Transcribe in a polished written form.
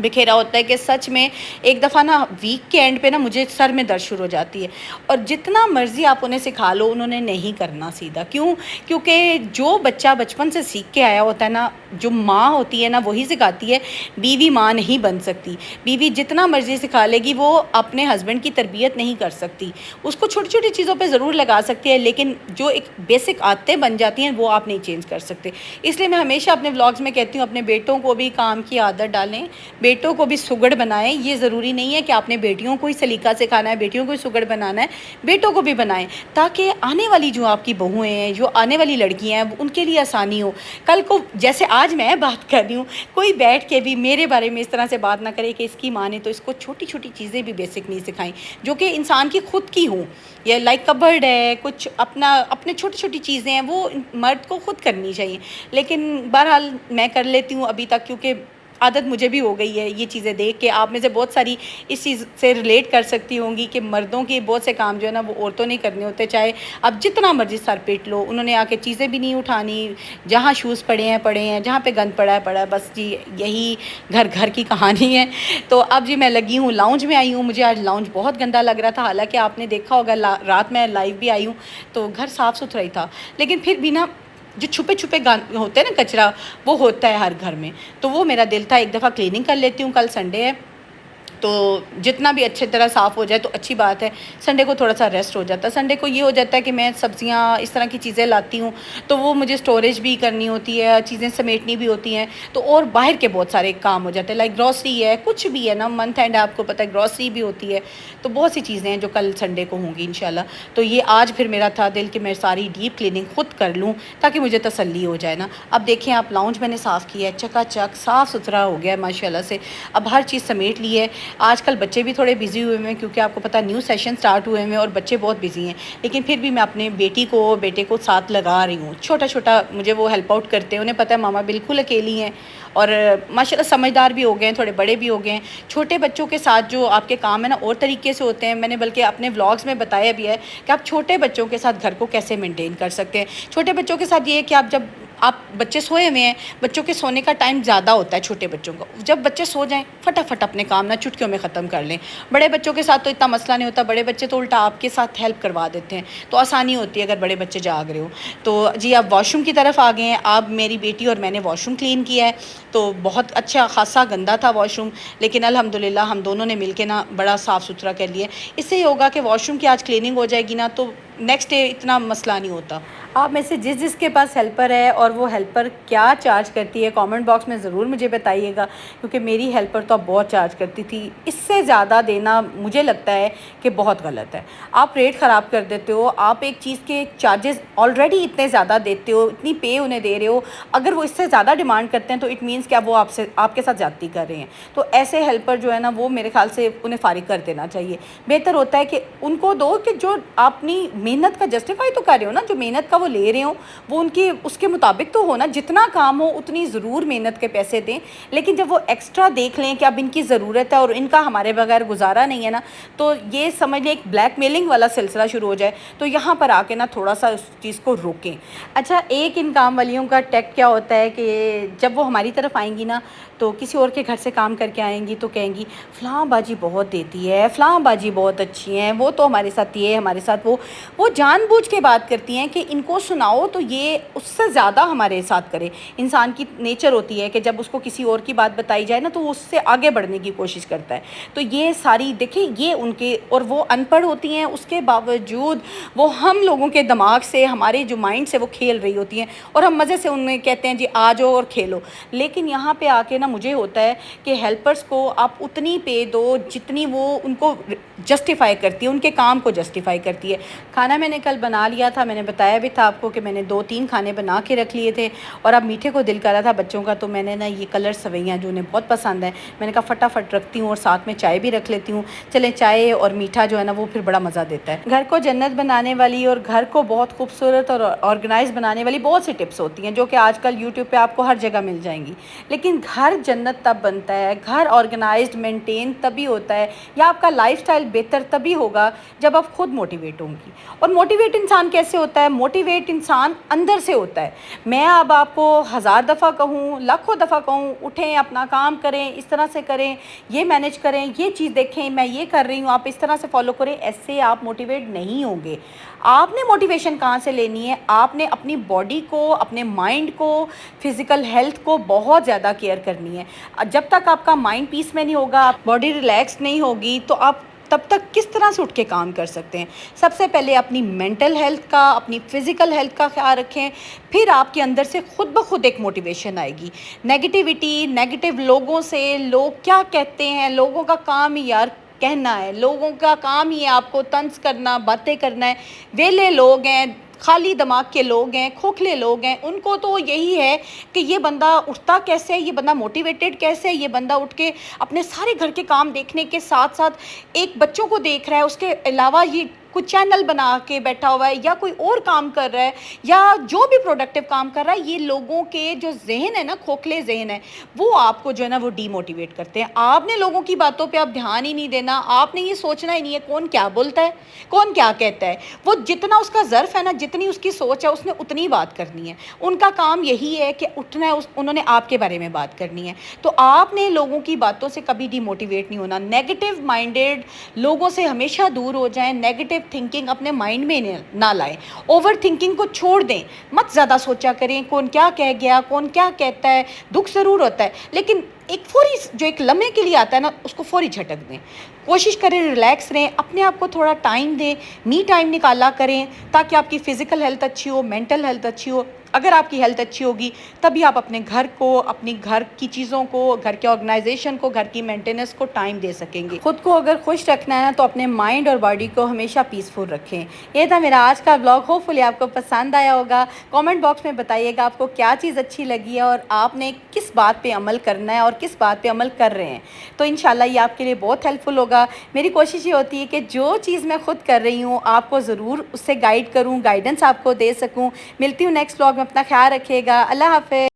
بکھیرا ہوتا ہے کہ سچ میں ایک دفعہ نا ویک کے اینڈ پہ نا مجھے سر میں درد شروع ہو جاتی ہے، اور جتنا مرضی آپ انہیں سکھا لو انہوں نے نہیں کرنا سیدھا. کیونکہ جو بچہ بچپن سے سیکھ کے آیا ہوتا ہے نا، جو ماں ہوتی ہے نا وہی سکھاتی ہے. بیوی ماں نہیں بن سکتی. بیوی جتنا مرضی سکھا لے گی وہ اپنے ہسبینڈ کی تربیت نہیں کر سکتی. اس کو چھوٹی چھوٹی چیزوں پہ ضرور لگا سکتی ہے، لیکن جو ایک بیسک عادتیں بن جاتی ہیں وہ آپ نہیں چینج کر سکتے. اس لیے میں ہمیشہ اپنے ولاگز میں کہتی ہوں اپنے بیٹوں کو بھی کام کی عادت ڈالیں، بیٹوں کو بھی سگڑ بنائیں. یہ ضروری نہیں ہے کہ آپ نے بیٹیوں کو ہی سلیقہ سکھانا ہے، بیٹیوں کو ہی سگڑ بنانا ہے، بیٹوں کو بھی بنائیں، تاکہ آنے والی جو آپ کی بہویں ہیں، جو آنے والی لڑکیاں ہیں، ان کے لیے آسانی ہو. کل کو جیسے آج میں بات کر رہی ہوں، کوئی بیٹھ کے بھی میرے بارے میں اس طرح سے بات نہ کرے کہ اس کی ماں نے تو اس کو چھوٹی چھوٹی چیزیں بھی بیسک نہیں سکھائیں جو کہ انسان کی خود کی ہوں. یا لائک کبرڈ ہے، کچھ اپنے چھوٹی چھوٹی چیزیں ہیں وہ مرد کو خود کرنی چاہیے. لیکن بہرحال میں کر لیتی ہوں ابھی تک، کیونکہ عادت مجھے بھی ہو گئی ہے یہ چیزیں دیکھ کے. آپ میں سے بہت ساری اس چیز سے ریلیٹ کر سکتی ہوں گی کہ مردوں کے بہت سے کام جو ہے نا وہ عورتوں نہیں کرنے ہوتے. چاہے اب جتنا مرضی سر پیٹ لو، انہوں نے آ کے چیزیں بھی نہیں اٹھانی، جہاں شوز پڑے ہیں، جہاں پہ گند پڑا ہے بس جی یہی گھر گھر کی کہانی ہے. تو اب جی میں لگی ہوں لاؤنج میں آئی ہوں. مجھے آج لاؤنج بہت گندا لگ رہا تھا، حالانکہ آپ نے دیکھا ہوگا رات میں لائیو بھی آئی ہوں تو گھر صاف ستھرا ہی تھا. لیکن پھر بھی نا جو چھپے ہوتے ہیں نا کچرا، وہ ہوتا ہے ہر گھر میں. تو وہ میرا دل تھا ایک دفعہ کلیننگ کر لیتی ہوں. کل سنڈے ہے تو جتنا بھی اچھے طرح صاف ہو جائے تو اچھی بات ہے. سنڈے کو تھوڑا سا ریسٹ ہو جاتا ہے. سنڈے کو یہ ہو جاتا ہے کہ میں سبزیاں اس طرح کی چیزیں لاتی ہوں تو وہ مجھے سٹوریج بھی کرنی ہوتی ہے، چیزیں سمیٹنی بھی ہوتی ہیں، تو اور باہر کے بہت سارے کام ہو جاتے ہیں. لائک گروسری ہے، کچھ بھی ہے نا، منتھ اینڈ آپ کو پتہ ہے گروسری بھی ہوتی ہے. تو بہت سی چیزیں ہیں جو کل سنڈے کو ہوں گی انشاءاللہ. تو یہ آج پھر میرا تھا دل کہ میں ساری ڈیپ کلیننگ خود کر لوں تاکہ مجھے تسلی ہو جائے نا. اب دیکھیں آپ، لاؤنج میں نے صاف کیا ہے، چکا چک صاف ستھرا ہو گیا ہے ماشاءاللہ سے. اب ہر چیز سمیٹ لی ہے. آج کل بچے بھی تھوڑے بزی ہوئے ہیں کیونکہ آپ کو پتہ نیو سیشن سٹارٹ ہوئے ہیں اور بچے بہت بزی ہیں. لیکن پھر بھی میں اپنے بیٹے کو ساتھ لگا رہی ہوں. چھوٹا چھوٹا مجھے وہ ہیلپ آؤٹ کرتے ہیں. انہیں پتہ ہے ماما بالکل اکیلی ہیں اور ماشاءاللہ سمجھدار بھی ہو گئے ہیں، تھوڑے بڑے بھی ہو گئے ہیں. چھوٹے بچوں کے ساتھ جو آپ کے کام ہیں نا اور طریقے سے ہوتے ہیں. میں نے بلکہ اپنے ولاگز میں بتایا بھی ہے کہ آپ چھوٹے بچوں کے ساتھ گھر کو کیسے مینٹین کر سکتے ہیں. چھوٹے بچوں کے ساتھ یہ ہے کہ آپ بچے سوئے ہوئے ہیں، بچوں کے سونے کا ٹائم زیادہ ہوتا ہے چھوٹے بچوں کا. جب بچے سو جائیں فٹافٹ اپنے کام نہ چٹکیوں میں ختم کر لیں. بڑے بچوں کے ساتھ تو اتنا مسئلہ نہیں ہوتا. بڑے بچے تو الٹا آپ کے ساتھ ہیلپ کروا دیتے ہیں تو آسانی ہوتی ہے اگر بڑے بچے جاگ رہے ہو. تو جی آپ واش روم کی طرف آ گئے ہیں. آپ میری بیٹی اور میں نے واش روم کلین کیا ہے تو بہت اچھا خاصا گندا تھا واش روم، لیکن الحمدللہ ہم دونوں نے مل کے نا بڑا صاف ستھرا کر لیا. اس سے یہ ہوگا کہ واش روم کی آج کلیننگ ہو جائے گی نا تو نیکسٹ ڈے اتنا مسئلہ نہیں ہوتا. آپ میں سے جس کے پاس ہیلپر ہے اور وہ ہیلپر کیا چارج کرتی ہے کامنٹ باکس میں ضرور مجھے بتائیے گا، کیونکہ میری ہیلپر تو اب بہت چارج کرتی تھی. اس سے زیادہ دینا مجھے لگتا ہے کہ بہت غلط ہے. آپ ریٹ خراب کر دیتے ہو. آپ ایک چیز کے چارجز آلریڈی اتنے زیادہ دیتے ہو، اتنی پے انہیں دے رہے ہو. اگر وہ اس سے زیادہ ڈیمانڈ کرتے ہیں تو اٹ مینس کہ اب وہ آپ کے ساتھ زیادتی کر رہے ہیں. تو ایسے ہیلپر جو ہے نا وہ میرے خیال سے انہیں فارغ کر دینا چاہیے. بہتر ہوتا ہے کہ ان کو دو کہ جو اپنی محنت کا جسٹیفائی تو کر رہے ہو نا، جو محنت کا وہ لے رہے ہوں وہ ان کی اس کے مطابق تو ہونا. جتنا کام ہو اتنی ضرور محنت کے پیسے دیں، لیکن جب وہ ایکسٹرا دیکھ لیں کہ اب ان کی ضرورت ہے اور ان کا ہمارے بغیر گزارا نہیں ہے نا، تو یہ سمجھ لیں ایک بلیک میلنگ والا سلسلہ شروع ہو جائے. تو یہاں پر آ کے نا تھوڑا سا اس چیز کو روکیں. اچھا، ایک ان کام والیوں کا ٹیک کیا ہوتا ہے کہ جب وہ ہماری طرف آئیں گی نا تو کسی اور کے گھر سے کام کر کے آئیں گی تو کہیں گی فلاں باجی بہت دیتی ہے، فلاں باجی بہت اچھی ہیں، وہ تو ہمارے ساتھ یہ ہمارے ساتھ وہ جان بوجھ کے بات کرتی ہیں کہ ان کو سناؤ تو یہ اس سے زیادہ ہمارے ساتھ کرے. انسان کی نیچر ہوتی ہے کہ جب اس کو کسی اور کی بات بتائی جائے نا تو وہ اس سے آگے بڑھنے کی کوشش کرتا ہے. تو یہ ساری دیکھیں یہ ان کے، اور وہ ان پڑھ ہوتی ہیں اس کے باوجود وہ ہم لوگوں کے دماغ سے، ہمارے جو مائنڈ سے وہ کھیل رہی ہوتی ہیں اور ہم مزے سے ان میں کہتے ہیں جی آ جاؤ اور کھیلو. لیکن یہاں پہ آ کے نا مجھے ہوتا ہے کہ ہیلپرس کو آپ اتنی پے دو جتنی وہ ان کو جسٹیفائی کرتی ہے، ان کے کام کو جسٹیفائی کرتی ہے. کھانا میں نے کل بنا لیا تھا، میں نے بتایا بھی تھا آپ کو کہ میں نے 2-3 کھانے بنا کے رکھ لیے تھے. اور اب میٹھے کو دل کر رہا تھا بچوں کا، تو میں نے نا یہ کلر سویاں جو انہیں بہت پسند ہیں میں نے کہا فٹافٹ رکھتی ہوں اور ساتھ میں چائے بھی رکھ لیتی ہوں. چلیں چائے اور میٹھا جو ہے نا وہ پھر بڑا مزہ دیتا ہے. گھر کو جنت بنانے والی اور گھر کو بہت خوبصورت اور آرگنائز بنانے والی بہت سی ٹپس ہوتی ہیں جو کہ آج کل یوٹیوب پہ آپ کو ہر جگہ مل جائیں گی. لیکن گھر جنت تب بنتا ہے، گھر آرگنائزڈ مینٹین تبھی ہوتا ہے، یا آپ کا لائف سٹائل بہتر تبھی ہوگا جب آپ خود موٹیویٹ ہوں گی. اور موٹیویٹ انسان کیسے ہوتا ہے؟ موٹیویٹ انسان اندر سے ہوتا ہے. میں اب آپ کو 1000 دفعہ کہوں، لاکھوں دفعہ کہوں اٹھیں، اپنا کام کریں، اس طرح سے کریں، یہ مینیج کریں، یہ چیز دیکھیں، میں یہ کر رہی ہوں، آپ اس طرح سے فالو کریں، ایسے آپ موٹیویٹ نہیں ہوں گے. آپ نے موٹیویشن کہاں سے لینی ہے؟ آپ نے اپنی باڈی کو، اپنے مائنڈ کو، فزیکل ہیلتھ کو بہت زیادہ کیئر کرنی ہے. جب تک آپ کا مائنڈ پیس میں نہیں ہوگا، باڈی ریلیکس نہیں ہوگی، تو آپ تب تک کس طرح سے اٹھ کے کام کر سکتے ہیں؟ سب سے پہلے اپنی مینٹل ہیلتھ کا، اپنی فزیکل ہیلتھ کا خیال رکھیں، پھر آپ کے اندر سے خود بخود ایک موٹیویشن آئے گی. نیگیٹیوٹی، نیگیٹیو لوگوں سے، لوگ کیا کہتے ہیں، لوگوں کا کام ہی یار کہنا ہے، لوگوں کا کام ہی ہے آپ کو طنز کرنا، باتیں کرنا ہے. ویلے لوگ ہیں، خالی دماغ کے لوگ ہیں، کھوکھلے لوگ ہیں، ان کو تو یہی ہے کہ یہ بندہ اٹھتا کیسے ہے، یہ بندہ موٹیویٹڈ کیسے ہے، یہ بندہ اٹھ کے اپنے سارے گھر کے کام دیکھنے کے ساتھ ساتھ ایک بچوں کو دیکھ رہا ہے، اس کے علاوہ یہ کوئی چینل بنا کے بیٹھا ہوا ہے، یا کوئی اور کام کر رہا ہے، یا جو بھی پروڈکٹیو کام کر رہا ہے. یہ لوگوں کے جو ذہن ہے نا، کھوکھلے ذہن ہے، وہ آپ کو جو ہے نا وہ ڈی موٹیویٹ کرتے ہیں. آپ نے لوگوں کی باتوں پہ اب دھیان ہی نہیں دینا، آپ نے یہ سوچنا ہی نہیں ہے کون کیا بولتا ہے، کون کیا کہتا ہے. وہ جتنا اس کا ظرف ہے نا، جتنی اس کی سوچ ہے، اس نے اتنی بات کرنی ہے. ان کا کام یہی ہے کہ اٹھنا ہے، انہوں نے آپ کے بارے میں بات کرنی ہے. تو آپ نے لوگوں کی باتوں سے کبھی ڈی موٹیویٹ نہیں ہونا. نیگیٹو مائنڈیڈ لوگوں سے ہمیشہ دور ہو جائیں. نیگیٹو تھنکنگ اپنے مائنڈ میں نہ لائیں. اوور تھنکنگ کو چھوڑ دیں، مت زیادہ سوچا کریں کون کیا کہہ گیا، کون کیا کہتا ہے. دکھ ضرور ہوتا ہے، لیکن ایک فوری جو ایک لمحے کے لیے آتا ہے نا، اس کو فوری جھٹک دیں. کوشش کریں ریلیکس رہیں، اپنے آپ کو تھوڑا ٹائم دیں، می ٹائم نکالا کریں، تاکہ آپ کی فزیکل ہیلتھ اچھی ہو، مینٹل ہیلتھ اچھی ہو. اگر آپ کی ہیلتھ اچھی ہوگی تبھی آپ اپنے گھر کو، اپنی گھر کی چیزوں کو، گھر کے آرگنائزیشن کو، گھر کی مینٹیننس کو ٹائم دے سکیں گے. خود کو اگر خوش رکھنا ہے نا، تو اپنے مائنڈ اور باڈی کو ہمیشہ پیسفل رکھیں. یہ تھا میرا آج کا بلاگ. ہوپ فلی آپ کو پسند آیا ہوگا. کامنٹ باکس میں بتائیے گا آپ کو کیا چیز اچھی لگی ہے، اور آپ نے کس بات پہ عمل کرنا ہے اور کس بات پہ عمل کر رہے ہیں. تو انشاءاللہ یہ آپ کے لیے بہت ہیلپ فل ہوگا. میری کوشش یہ ہوتی ہے کہ جو چیز میں خود کر رہی ہوں آپ کو ضرور اس سے گائیڈ کروں، گائیڈنس آپ کو دے سکوں. ملتی ہوں نیکسٹ بلاگ میں. اپنا خیال رکھیے گا. اللہ حافظ.